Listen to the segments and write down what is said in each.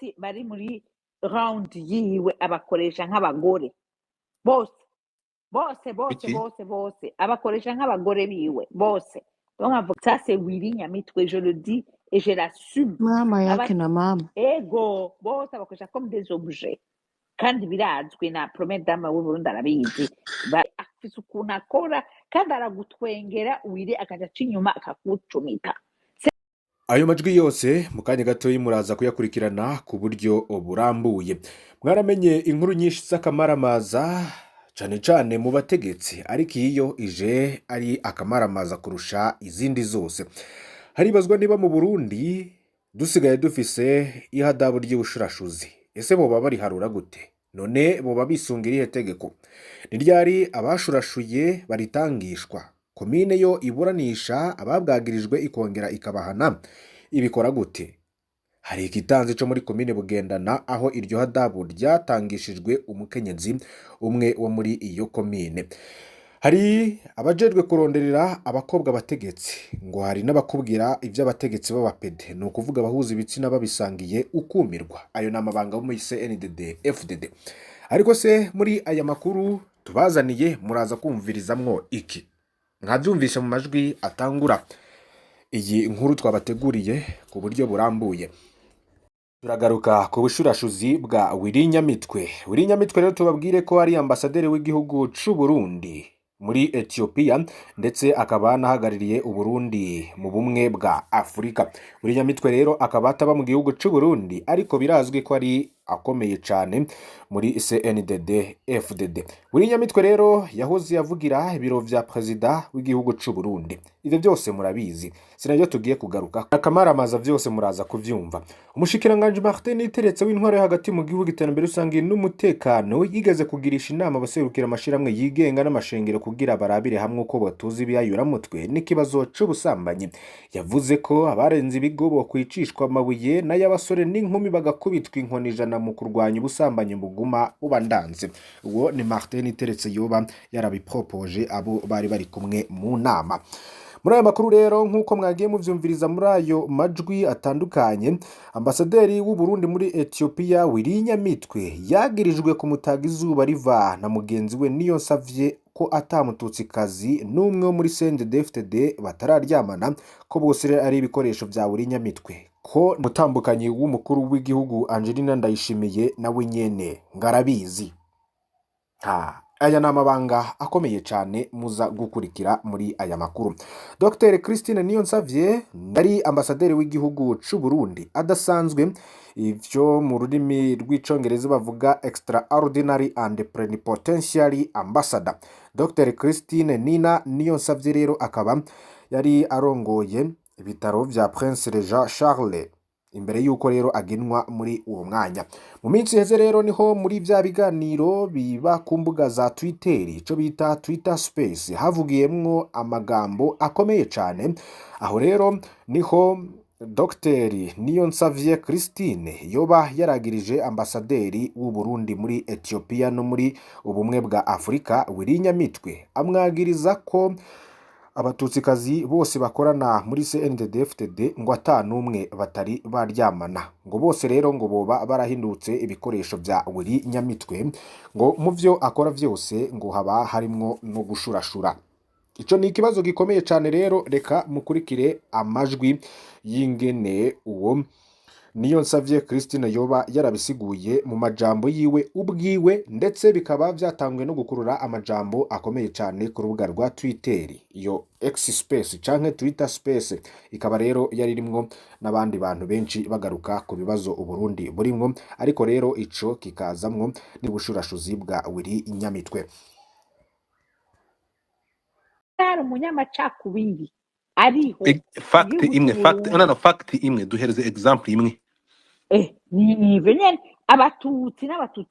bose bari muri round yiwe abakoresha nk'abagore bose bose bose Kuki? bose bose abakoresha nk'abagore biwe bose. Donc avuga ça c'est Willy Nyamitwe, je le dis et je l'assume. Mama yake na mama. Ego bose abakoresha comme des objets kandi birazwi na promesse dame w'Uburundi arabizi afise ukuntu akora kandi aragutwengera Willy akaja aca inyuma akakucumita. Ayo majwi yose mu kanya gatoyi muraza kuyakurikirana ku buryo burambuye. Mwaramenye inkuru nyinshi z'akamaramaza cane cane mu bategetsi, ariko iyo ije ari akamaramaza kurusha izindi zose. Haribazwa niba mu Burundi dusigaye dufise ihadabu ry'ubushurashuzi. Ese boba bariharura gute? None boba bisungira irihe tegeko? Ni ryari abashurashuye baritangishwa? Komine yo iburanisha ababwagirijwe ikongera ikabahana, ibikora gute? Hari ikitanzi cyo muri komine Bugendana aho iryo hadabu ryatangishijwe umukenyezi umwe wo muri iyo komine. Hari abajejwe kuronderera abakobwa bategetsi, ngo hari n'abakubwira ivy'abategetsi b'abapede, ni ukuvuga abahuza ibitsina babisangiye ukumirwa. Ayo ni amabanga yo muri CNDD FDD. Ariko se muri aya makuru tubazaniye muraza kumvirizamwo iki? Nkabyumvisha mu majwi atangura iyi nkuru twabateguriye ku buryo burambuye. Turagaruka ku bushurashuzi bwa Willy Nyamitwe. Willy Nyamitwe rero tubabwire ko ari ambasaderi w'igihugu c'u Burundi muri Ethiopia, ndetse akaba anahagarariye Uburundi mu bumwe bwa Afrika. Willy Nyamitwe rero akaba ataba mu gihugu c'u Burundi, ariko birazwi ko ari akomeye cyane muri CNDD FDD. Willy Nyamitwe rero yahoze yavugira ibiro vya prezida w'igihugu c'u Burundi. Ivyo byose murabizi, sinajya tugiye kugaruka. Akamaramaza byose muraza kuvyumva. Umushikiranganje Martin Iteretse w'intwaro yo hagati mu gihugu iterambere rusange n'umutekano yigeze kugirisha inama abaserukira amashiramwe yigenga n'amashengero kugira barabire hamwe uko batuzi biyayuramutwe n'ikibazo c'ubusambanyi. Yavuze ko abarenze ibigo bo kwicishwa amabuye n'ay'abasore n'inkumi bagakubitwa inkoni ijana mu kurwanya ubusambanyi buguma bubandanze. Uwo ni Martin Iteretse yoba yarabipropoje abo bari bari kumwe mu nama. Muri aya makuru rero nk'uko mwagiye muvyumviriza muri ayo majwi atandukanye, ambasaderi w'u Burundi muri Ethiopia Willy Nyamitwe yagirijwe kumutaga izuba riva na mugenzi we Niyonsavye ko atamututsikazi n'umwe wo muri CNDD FDD batararyamana, ko bose ari ibikoresho vya Willy Nyamitwe, ko mutambukanyi w'umukuru w'igihugu Angeline Ndayishimiye nawe nyene ngarabizi. Aya ni amabanga akomeye cyane muza gukurikira muri aya makuru. Dr Christine Niyonsavye ari ambasaderi w'igihugu c'u Burundi adasanzwe, ivyo mu rurimi rw'icongereza bavuga extraordinary and plenipotentiary ambassador. Dr Christine Nina Niyonsavye rero akaba yari arongoye ibitaro vya Prince Regent Charles imbere yuko rero agenwa muri uwo mwanya. Mu minsi heze rero niho muri vya biganiro biba ku mbuga za Twitter, ico bita Twitter Space, havugiyemwo amagambo akomeye cyane. Aho rero niho Dr Niyonsavye Christine yoba yaragirije ambasaderi w'u Burundi muri Ethiopia no muri ubumwe bwa Afrika Willy Nyamitwe, amwagiriza ko abatutsikazi bose bakorana muri CNDD FDD ngo atanumwe batari baryamana, ngo bose rero ngo boba barahindutse ibikoresho vya Willy Nyamitwe, ngo mu vyo akora vyose ngo haba harimwo no gushurashura. Ico ni ikibazo gikomeye cyane rero, reka mukurikire amajwi y'ingene uwo Niyonsavye Christine yoba yarabisiguye mu majambo yiwe ubwiwe, ndetse bikaba vyatangwe no gukurura amajambo akomeye cyane ku rubuga rwa Twitter, iyo X Space canke Twitter Space. Ikaba rero yari rimwo n'abandi bantu benshi bagaruka ku bibazo Uburundi burimwo, ariko rero ico kikazamwo n'ubushurashuzi bwa Willy Nyamitwe. Umunyamacakubiri ariho Fact imwe, fact imwe, duhereze example imwe. Ni nyene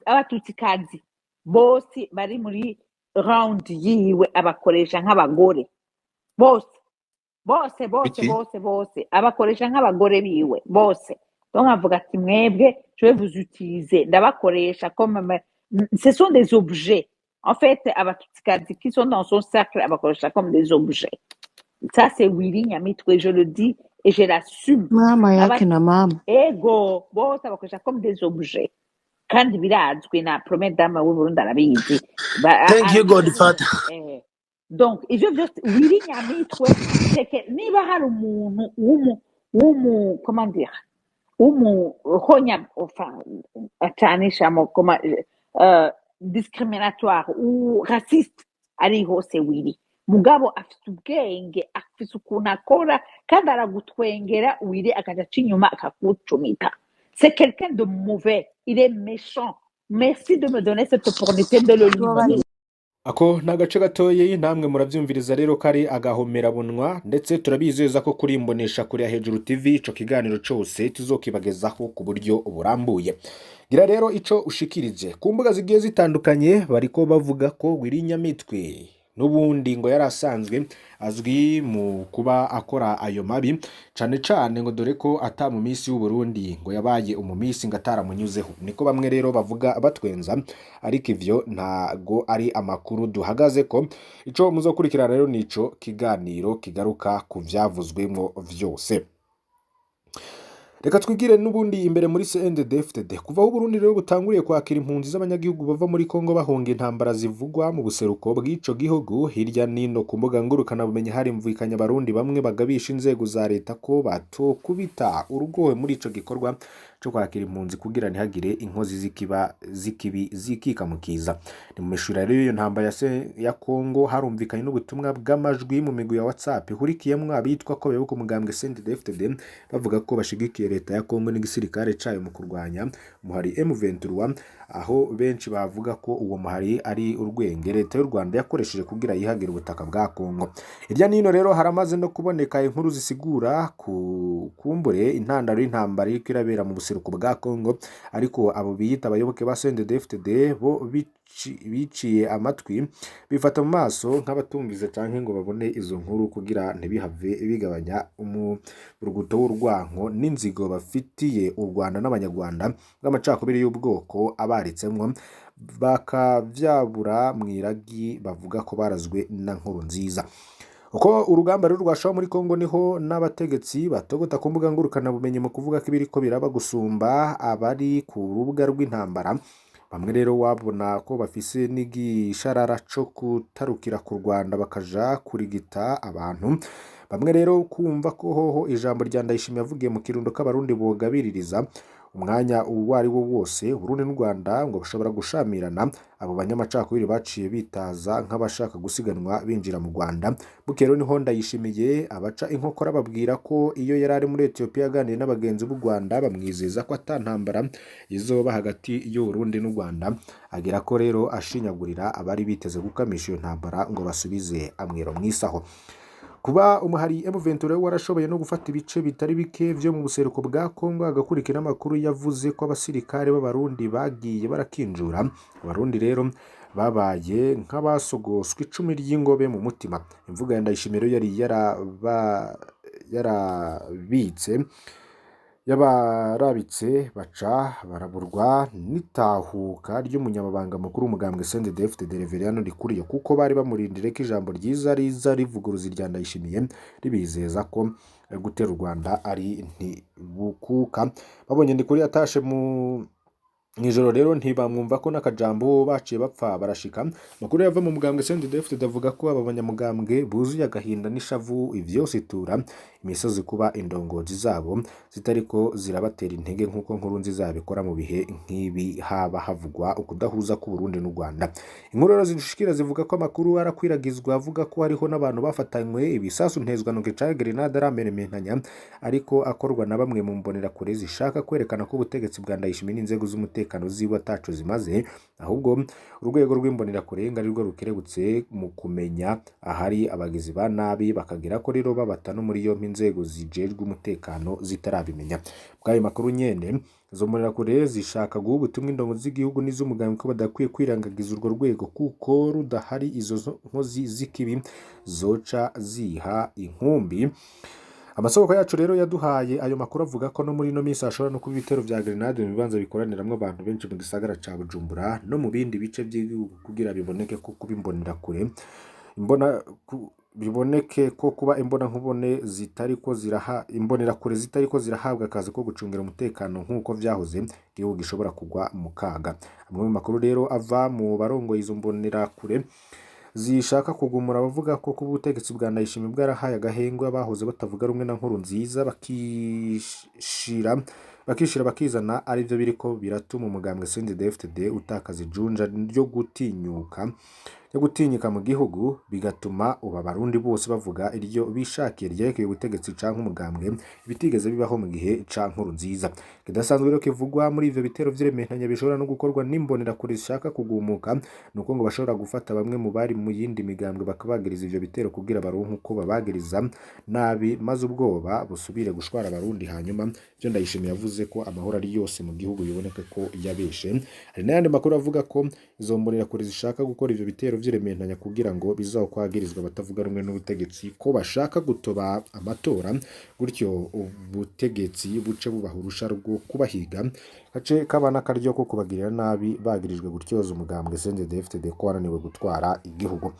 abatutsikazi bose bari muri round yiwe abakoresha nk'abagore bose bose bose bose bose abakoresha nk'abagore biwe bose. Donc avuga ati mwebwe je vais vous utiliser, ndabakoresha comme ce sont des objets. En fait, abatutsikazi qui sont dans son cercle abakoresha comme des objets. Ça c'est Willy Nyamitwe, je le dis et je l'assume mama yake na mama ego bose abakoresha comme des objets kandi birazwi na premier dame w'uburundi arabizi Thank you, Godfather. donc ivyo vyose Willy Nyamitwe seke niba hari umuntu comment dire honya enfin atanishamo comment discriminatoire ou raciste ariho se Willy mugabo afite ubwenge afite ukuntu akora kandi aragutwengera Willy akaja cinyuma akakucumita. C'est quelqu'un de mauvais, il est méchant. Merci de me donner cette opportunité de le livrer. Ako ni agace gatoya namwe murabyumviriza rero kari agahomerabunwa ndetse turabizeza ko kuri Imbonesha kuri ya Hejuru TV ico kiganiro cyose tuzokibagezaho ku buryo burambuye. Gira rero ico ushikirije ku mbuga zigiye zitandukanye bariko bavuga ko Willy Nyamitwe n'ubundi ngo yarasanzwe azwi mu kuba akora ayo mabi cane ngo dore ko ata mu misi y'u Burundi ngo yabaye umumisi ngo ataramunyuzeho niko bamwe rero bavuga batwenza ariko ivyo ntago ari amakuru duhagaze ko ico muzokurikirana rero nico kiganiro kigaruka ku vyavuzwemo vyose. Reka twigire n'ubundi imbere muri CNDD-FDD kuva u Burundi rero butanguriye kwakira impunzi z'abanyagihugu bava muri Kongo bahunga intambara zivugwa mu buseruko bw'ico gihugu hirya nino ku mbuga ngurukana bumenye hari mvukanya barundi bamwe bagabisha inzego za leta ko batokubita urugohe muri ico gikorwa cyo kwakira impunzi kugira ntihagire inkozi zikibi zikika mukiza. Ni mu mishura rero iyo ntambara ya Kongo harumvikanye n'ubutumwa bw'amajwi mu migwi ya WhatsApp hurikiyemwe abitwa ko bebuka umugambwe CNDD-FDD bavuga ko bashigikiye leta ya Kongo n'igisirikare cayo mu kurwanya muhari M23 aho benshi bavuga ko uwo muhari ari urwenge leta y'u Rwanda yakoresheje kugira yihagira ubutaka bwa Kongo. Irya nino rero haramaze no kuboneka inkuru zisigura kumbure intandaro y'intambara iriko irabera mu buseruko bwa Kongo ariko abo biyita abayoboke ba CNDD-FDD bo biciye amatwi bifata mu maso nk'abatumvize canke ngo babone izo nkuru kugira ntibihave bigabanya umuruguto w'urwanko n'inzigo bafitiye u Rwanda n'abanyarwanda bw'amacakubiri y'ubwoko abaritsemwo bakavyabura mwiragi bavuga ko barazwe na nkuru nziza. Uko urugamba rero rwashaho muri Kongo niho n'abategetsi batogota ku mbuga ngurukana bumenye mu kuvuga ko ibiriko biraba gusumba abari ku rubuga rw'intambara. Bamwe rero wabona ko bafise n'igisharara co kutarukira ku Rwanda bakaja kurigita abantu. Bamwe rero kumva ko hoho ijambo rya Ndayishimiye yavugiye mu kirundo k'abarundi bogabiririza umwanya uwo ari wo wose Burundi n'u Rwanda ngo bashobora gushamirana. Abo banyamacakubiri baciye bitaza nk'abashaka gusiganwa binjira mu Rwanda. Bukero niho Ndayishimiye abaca inkokora babwira ko iyo yari ari muri Ethiopia aganiriye n'abagenzi b'u Rwanda bamwizeza ko atantambara izoba hagati y'u Burundi n'u Rwanda. Agira ko rero ashinyagurira abari biteze gukamisha iyo ntambara ngo basubize amwero mwisaho. Kuba umuhari M23 warashoboye no gufata ibice bitari bike vyo mu buseruko bwa Kongo agakurikira amakuru yavuze ko abasirikare b'abarundi bagiye barakinjura. Abarundi rero babaye nk'abasogoswe 10 ry'ingobe mu mutima. Imvuga ya Ndayishimiye yari yabarabitse baca baraburwa n'itahuka ry'umunyamabanga mukuru umugambwe CNDD-FDD Reverien Ndikuriyo kuko bari bamurindire ko ijambo ryiza rivuguruza irya Ndayishimiye ribizeza ko gutera u Rwanda ari ntibukuka. Babonye Ndikuriyo atashe mu ijoro rero ntibamwumva ko n'akajambo baciye bapfa barashika. Makuru yava mu mugambwe CNDD-FDD avuga ko aba banyamugambwe buzuye agahinda n'ishavu ivyositura imisozi kuba indongozi zabo zitariko zirabatera intege nk'uko nkuru nziza yabikora mu bihe nk'ibi haba havugwa ukudahuza ku Burundi n'u Rwanda. Inkuru rero zidushikira zivuga ko amakuru arakwiragizwa avuga ko hariho n'abantu bafatanywe ibisasu ntezwano ca grenade aramenementanya ariko akorwa na bamwe mu mbonera kure zishaka kwerekana ko ubutegetsi bwa Ndayishimiye n'inzego z'umutekano ziba taco zimaze ahubwo urwego rw'imbonera kure ngari rwo rukerebutse mu kumenya ahari abagizi ba nabi bakagira ko rero babata no muri yo inzego zijejwe umutekano zitarabimenya. Bwayo makuru nyene zo mbonera kure zishaka guha ubutumwa indongo z'igihugu n'iz'umugambwe ko badakwiye kwirangagiza urwo rwego kuko rudahari izo nkozi z'ikibi zoca ziha inkumbi. Amasoko yacu rero yaduhaye ayo makuru avuga ko no muri no minsi ashobora no kuba ibitero vya grenade mu bibanza bikoraniramwe abantu benshi mu gisagara ca Bujumbura no mu bindi bice by'igihugu kugira biboneke ko kubimbonera kure biboneke ko kuba imbonankubone imbonerakure zitariko zirahabwa akazi ko gucungira umutekano nk'uko vyahoze igihugu gishobora kugwa mu kaga. Amwe mu makuru rero ava mu barongoye izo mbonerakure zishaka kugumura abavuga ko kuba ubutegetsi bwa Ndayishimiye bwarahaye agahengwe abahoze batavuga rumwe na Nkurunziza bakishira bakizana arivyo biriko biratuma umugambwe CNDD-FDD utakaza ijunja ryo gutinyika mu gihugu, bigatuma abarundi bose bavuga iryo bishakiye ryerekeye ubutegetsi canke umugambwe bitigeze bibaho mu gihe ca Nkurunziza. Kidasanzwe rero kivugwa muri ivyo bitero vy'irementanya bishobora no gukorwa n'imbonerakure zishaka kugumuka nuko ngo bashobora gufata bamwe mu bari mu yindi migambwe bakabagiriza ivyo bitero kugira baronke uko babagiriza nabi maze ubwoba busubire gushwara abarundi. Hanyuma ivyo Ndayishimiye yavuze ko amahoro ari yose mu gihugu biboneka ko yabeshe. Hari n'ayandi makuru avuga ko izo mbonerakure zishaka gukora ivyo bitero vy'irementanya kugira ngo bizakwagirizwa abatavuga rumwe n'ubutegetsi ko bashaka gutoba amatora, gutyo ubutegetsi buce bubaha urusha rwo kubahiga gace kabana karyo ko kubagirira nabi bagirijwe gutyoza umugambwe CNDD-FDD ko wananiwe gutwara igihugu.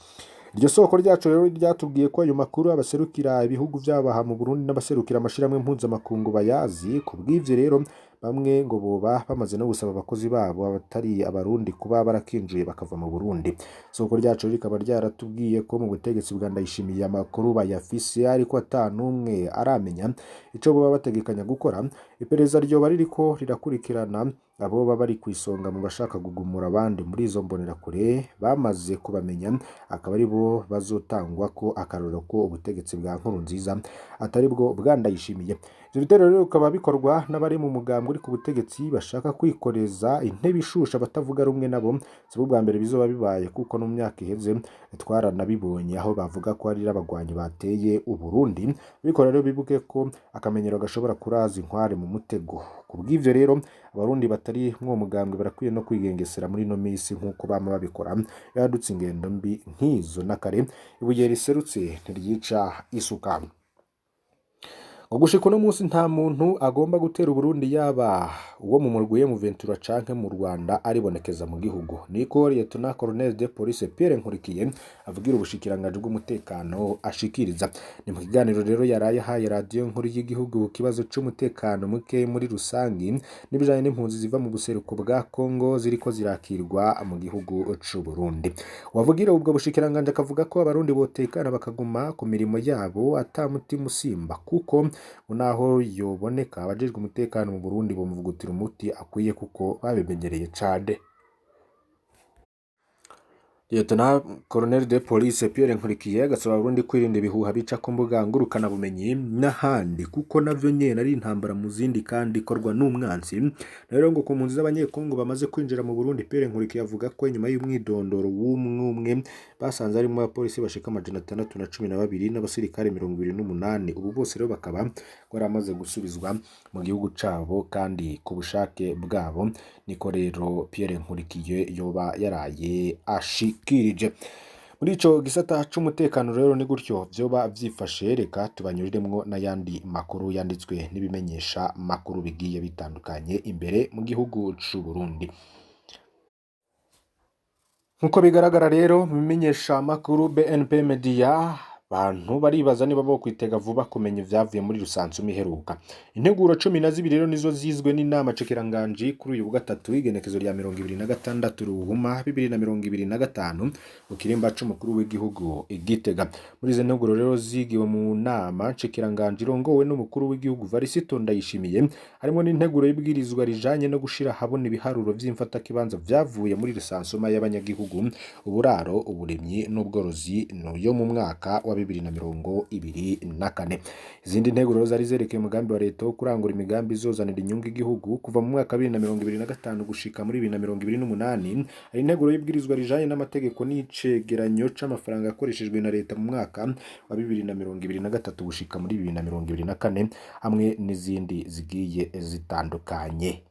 Iryo soko ryacu rero ryatubwiye ko ayo makuru abaserukira ibihugu vyabaha mu Burundi n'abaserukira amashirahamwe mpuzamakungu bayazi. Kubw'ivyo rero bamwe ngo boba bamaze no gusaba abakozi babo abatari abarundi kuba barakinjuye bakava mu Burundi. Soko ryacu rikaba ryaratubwiye ko mu butegetsi bwa Ndayishimiye amakuru bayafise ariko atanumwe aramenya ico boba bategekanya gukora. Iperereza ryoba ririko rirakurikirana abo baba bari kwisonga mu bashaka kugumura abandi muri izo mbonerakure bamaze kubamenya, akaba ari bo bazotangwa ko akarorero ko ubutegetsi bwa Nkurunziza atari bwo bwa Ndayishimiye. Ivyo bitero rero bikaba bikorwa n'abari mu mugambwe uri ku butegetsi bashaka kwikoreza intebe ishusha batavuga rumwe nabo. Sibo bwa mbere bizoba bibaye kuko no mu myaka iheze twaranabibonye aho bavuga ko ari abagwanyi bateye Uburundi. Bikora rero bibuke ko akamenyero gashobora kuraza inkware mu mutego. Kubw'ivyo rero abarundi batari mwo mugambwe barakwiye no kwigengesera muri no misi nk'uko bama babikora. Yadutse ingendo mbi nk'izo nakare ibuye riserutse ntiryica isuka. Gushika uno munsi nta muntu agomba gutera Uburundi yaba uwo mu murwi mu Ventura canke mu Rwanda aribonekeza mu gihugu. Niko Lieutenant Colonel de Police Pierre Nkurikiye avugira ubushikiranganje bw'umutekano ashikiriza. Ni mu kiganiro rero yaraye haye radio nkuru y'igihugu kibazo c'umutekano muke muri rusangi n'ibijanye n'impunzi ziva mu buseruko bwa Kongo ziriko zirakirwa mu gihugu c'u Burundi. Wavugira ubwo bushikiranganje akavuga ko abarundi botekana bakaguma ku mirimo yabo atamutima usimba kuko unaho yoboneka abajejwe umutekano mu Burundi bomuvugutira umuti akwiye kuko babimenyereye cane. Lieutenant Colonel de Police Pierre Nkurikiye agasaba Abarundi kwirinda ibihuha bica ku mbuga ngurukana bumenyi n'ahandi kuko navyo nyene ari intambara mu zindi kandi ikorwa n'umwansi. Rero ngo ku mpunzi z'abanyekongo bamaze kwinjira mu Burundi, Pierre Nkurikiye avuga ko nyuma y'umwidondoro w'umwe basanze harimo abapolisi bashika 612 n'abasirikare 28. Ubu bose rero bakaba baramaze gusubizwa mu gihugu cabo kandi ku bushake bwabo. Niko rero Pierre Nkurikiye yoba yaraye ashikirije. Muri ico gisata c'umutekano rero ni gutyo vyoba vyifashe. Reka tubanyuriremwo n'ayandi makuru yanditswe n'ibimenyesha makuru bigiye bitandukanye imbere mu gihugu c'u Burundi. Nkuko bigaragara rero mu bimenyesha makuru BNP Media bantu baribaza niba bo kwitega vuba kumenya ivyavuye muri rusanzu miheruka. Integuro 12 rero nizo zizwe n'inama cekeranganje kuri uyu gatatu igenekezo rya 2026 ruhuma 2025 ukirimba c'umukuru w'igihugu Igitega. Muri izo nteguro rero zigiwe mu nama cekeranganje rongowe n'umukuru w'igihugu Varisito Ndayishimiye, harimo n'integuro y'ibwirizwa rijanye no gushira habona ibiharuro vy'imfata kibanza vyavuye muri rusansoma y'abanyagihugu, uburaro, uburimyi n'ubworozi no yo mu mwaka wa 2024. Izindi nteguro zari zerekeye umugambi wa leta wo kurangura imigambi izozanira inyungu igihugu kuva mu mwaka 2025 gushika muri 2028. Ari integuro y'ibwirizwa rijanye n'amategeko n'icegeranyo c'amafaranga akoreshejwe na leta mu mwaka wa 2023 gushika muri 2024 hamwe n'izindi zigiye zitandukanye.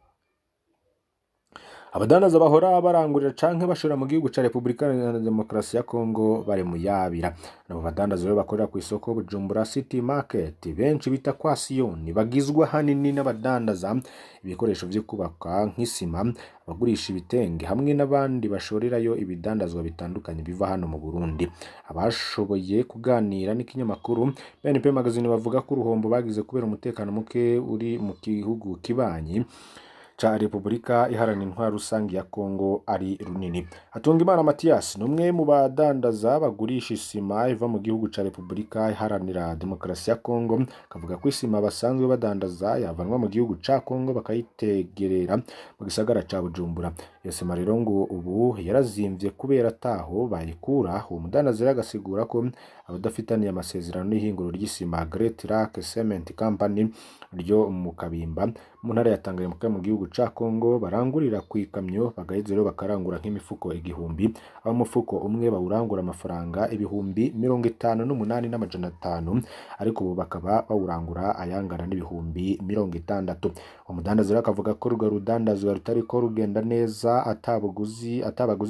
abadandaza bahora barangurira canke bashora mu gihugu ca Republika Iharanira Demokarasi ya Kongo bari mu yabira. Nabo badandaza rero bakorera ku isoko Bujumbura City Market benshi bita kwa Siyoni bagizwe hanini n'abadandaza ibikoresho vyo kubaka nk'isima, abagurisha ibitenge hamwe n'abandi bashorerayo ibidandazwa bitandukanye biva hano mu Burundi. Abashoboye kuganira n'ikinyamakuru BNP Magazine bavuga ko uruhombo bagize kubera umutekano muke uri mu gihugu kibanyi ca Republika Iharanira Intwaro Rusangi ya Kongo ari runini. Hatungimana Mathias numwe mu badandaza bagurisha isima iva mu gihugu ca Republika Iharanira Demokarasi ya Kongo, kavuga ko isima basanzwe badandaza yavanwa mu gihugu ca Kongo bakayitegerera mu gisagara ca Bujumbura. Iyo sima rero ngo ubu yarazimvye kubera taho bayikura. Uwo mudandaza agasigura ko abadafitaniye amasezerano n'ihinguro ry'isima Great Lake Cement Company ryo mu Kabimba mu ntara ya Tanganyika mu gihugu ca Kongo barangurira ku ikamyo bagaheza rero bakarangura nk'imifuko 1000, aho umufuko umwe bawurangura amafaranga 58,500, ariko ubu bakaba bawurangura ayangana n'ibihumbi 60. Umudandaza rero akavuga ko urwo rudandazwa rutariko rugenda neza atabaguzi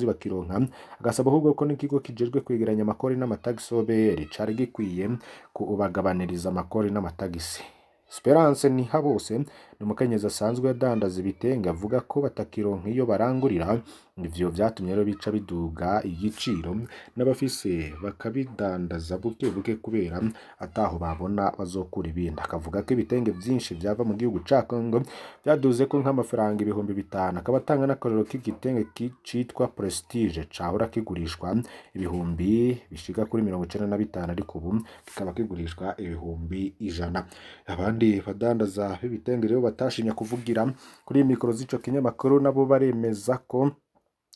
bakironka, agasaba ahubwo ko n'ikigo kijejwe kwegeranya amakori n'amatagisi OBR cari gikwiye kubagabaniriza amakori n'amatagisi. Esperance ni habose ni umukenyezi asanzwe adandaza ibitenge avuga ko batakironka iyo barangurira, ivyo vyatumye rero bica biduga igiciro n'abafise bakabidandaza buke buke kubera ataho babona bazokura ibindi. Akavuga ko ibitenge vyinshi vyava mu gihugu ca Kongo byaduze ko nk'amafaranga 5,000, akabatanga n'akarero k'igitenge citwa Prestige cahora kigurishwa ibihumbi bishika kuri 95, ariko ubu kikaba kigurishwa ibihumbi 100. Abandi badandaza b'ibitenge rero batashimye kuvugira kuri mikoro z'ico kinyamakuru nabo baremeza ko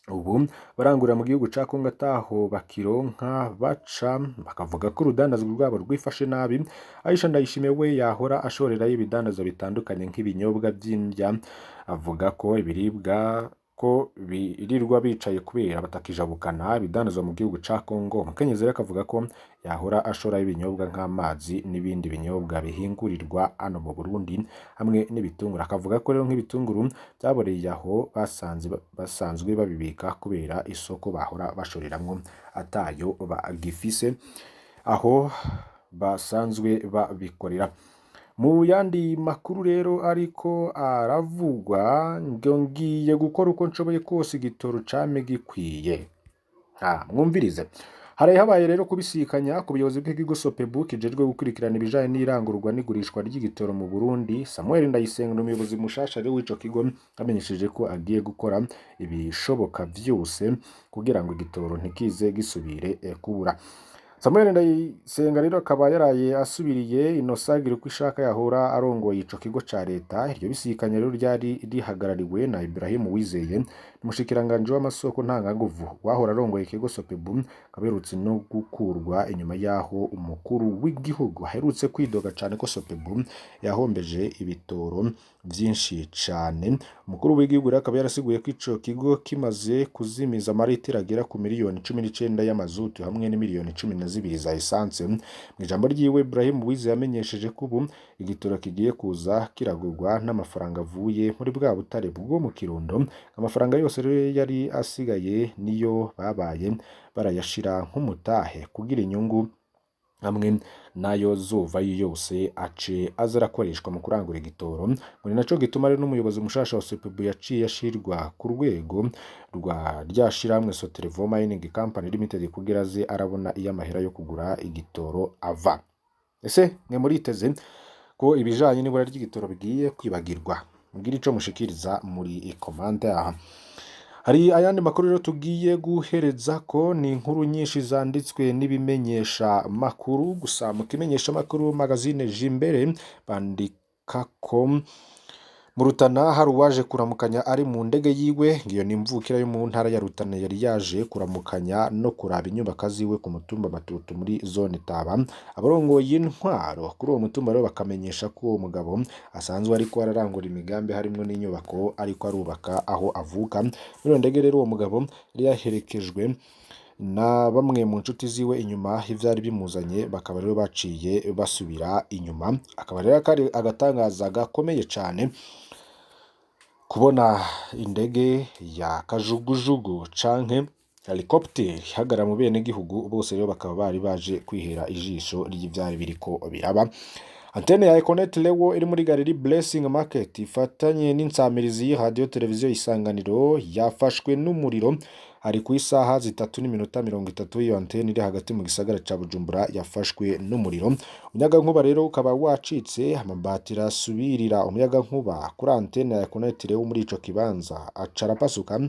ubu barangurira mu gihugu ca Kongo ataho bakironka baca, bakavuga ko urudandazwa rwabo rwifashe nabi. Aisha Ndayishimiye we yahora ashorera y'ibidandazwa bitandukanye nk'ibinyobwa by'indya, avuga ko ibiribwa ko birirwa bicaye kubera batakijabukana ibidandazwa mu gihugu ca Kongo. Umukenyezi rero akavuga ko yahora ashora ibinyobwa nk'amazi n'ibindi binyobwa bihingurirwa hano mu Burundi hamwe n'ibitunguru. Akavuga ko rero nk'ibitunguru byaboreye aho basanzwe babibika kubera isoko bahora bashoreramwo atayo bagifise aho basanzwe babikorera. Mu yandi makuru rero ariko aravugwa ngiye gukora uko nshoboye kose igitoro came gikwiye. Mwumvirize. Hari habaye rero kubisikanya ku buyobozi bw'ikigo Sopebu kijejwe gukurikirana ibijanye n'irangurwa n'igurishwa ry'igitoro mu Burundi. Samuel Ndayisenga n'umuyobozi mushasha rero w'ico kigo amenyesheje ko agiye gukora ibishoboka vyose kugira ngo igitoro ntikize gisubire kubura. Samuel Ndayisenga rero akaba yaraye asubiriye Inosagire ko ishaka yahora arongoye ico kigo ca leta. Iryo bisikanya rero ryari rihagarariwe na Ibrahim Wizeye, umushikiranganje w'amasoko ntanganguvu wahora arongoye ikigo Sopebu, kaberutse no gukurwa inyuma yaho umukuru w'igihugu aherutse kwidoga cane ko Sopebu yahombeje ibitoro vyinshi cane. Umukuru w'igihugu rero akaba yarasiguye ko ico kigo kimaze kuzimiza amaritiro agera ku miliyoni 19 y'amazutu hamwe n'imiliyoni 12 za essence. Mu ijambo ryiwe Ibrahim Wize yamenyesheje ko ubu igitoro kigiye kuza kiragurwa n'amafaranga avuye muri bwa butare bwo mu Kirundo. Amafaranga yose rero yari asigaye niyo babaye barayashira nk'umutahe kugira inyungu hamwe nayo zova yose ace azarakoreshwa mu kurangura igitoro. Muri naco gituma rero n'umuyobozi mushasha wa Sopebu yaciye ashirwa ku rwego rwa ryashiramwe Sotrevo Mining Company Limited kugira aze arabona iyo amahera yo kugura igitoro ava. Ese mwe muriteze ko ibijanye n'ibura ry'igitoro bigiye kwibagirwa? Mugira ico mushikiriza muri komande aha. Hari ayandi makuru rero tugiye guhereza ko ni inkuru nyinshi zanditswe n'ibimenyesha makuru. Gusa mu kimenyesha makuru magazine Jimbere bandika ko mu Rutana hari uwaje kuramukanya ari mu ndege yiwe. Ngiyo ni imvukira yo mu ntara ya Rutana yari yaje kuramukanya no kuraba inyubako ziwe ku mutumba Matutu muri zone Taba. Abarongoye intwaro kuri uwo mutumba rero bakamenyesha ko uwo mugabo asanzwe ariko ararangura imigambi harimo n'inyubako ariko arubaka aho avuka. Muri ndege rero uwo mugabo yari yaherekejwe na bamwe mu nshuti ziwe inyuma ivyari bimuzanye, bakaba rero baciye basubira inyuma. Akaba rero kari agatangaza gakomeye cyane kubona indege ya kajugujugu canke helicopter ihagarara mu bene gihugu bose rero bakaba bari baje kwihera ijisho ry'ivyari biriko biraba. Antene ya Econet Lewo iri muri Galerie Blessing Market ifatanye n'insamirizi radio televiziyo Isanganiro yafashwe n'umuriro ari ku isaha 3:30 iyo antene iri hagati mu gisagara ca Bujumbura yafashwe n'umuriro. Umuyaga nkuba rero ukaba wacitse, amabati rasubirira umuyaga nkuba kuri antene ya Econet Lewo muri ico kibanza acarapasuka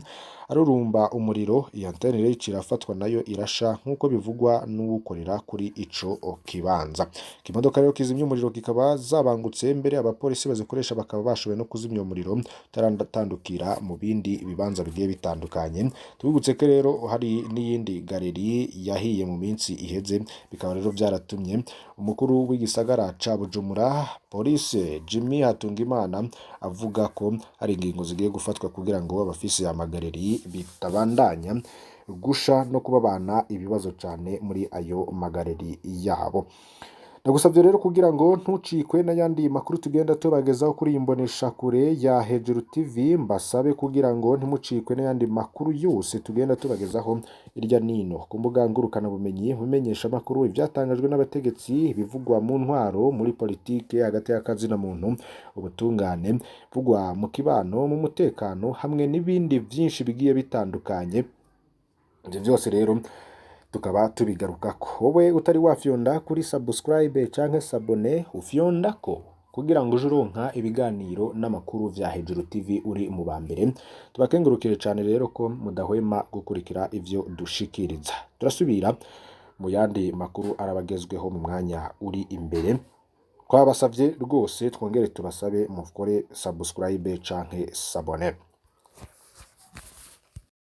arurumba umuriro. Iyo antene rero irafatwa nayo irasha nkuko bivugwa n'ukorera kuri ico kibanza. Kimodoka rero kizimya umuriro kikaba zabangutse mbere abapolisi bazikoresha bakaba bashoboye no kuzimya umuriro tarandatandukira mu bindi bibanza bigiye bitandukanye. Tubibutse ko rero hari n'iyindi galeri yahiye mu minsi iheze, bikaba rero byaratumye umukuru w'igisagara ca Bujumbura Police Jimmy Hatungimana avuga ko hari ingingo zigiye gufatwa kugira ngo abafise amagareri bitabandanya gusha no kubabana ibibazo cyane muri ayo magareri yabo. Nagusabye rero kugira ngo ntucikwe n'ayandi makuru tugenda tubagezaho kuri imbonesha kure ya Hejuru TV, mbasabe kugira ngo ntimucikwe n'ayandi makuru yose tugenda tubagezaho irya nino ku mbuga ngurukana bumenyi, mumenyesha makuru ivyatangajwe n'abategetsi bivugwa mu ntwaro, muri politike, hagati y'akazi na muntu, ubutungane, bivugwa mu kibano, mu mutekano hamwe n'ibindi byinshi bigiye bitandukanye. Ivyo byose rero tukaba tubigarukako. Wowe utari wafyonda kuri subscribe canke sabone ufyondako kugira ngo ujuronka ibiganiro n'amakuru vya Hejuru TV uri mu bambere. Tubakengurukire cyane rero ko mudahwema gukurikira ivyo dushikiriza. Turasubira mu yandi makuru arabagezweho mu mwanya uri imbere. Twabasavye rwose twongere tubasabe mukore subscribe canke sabone.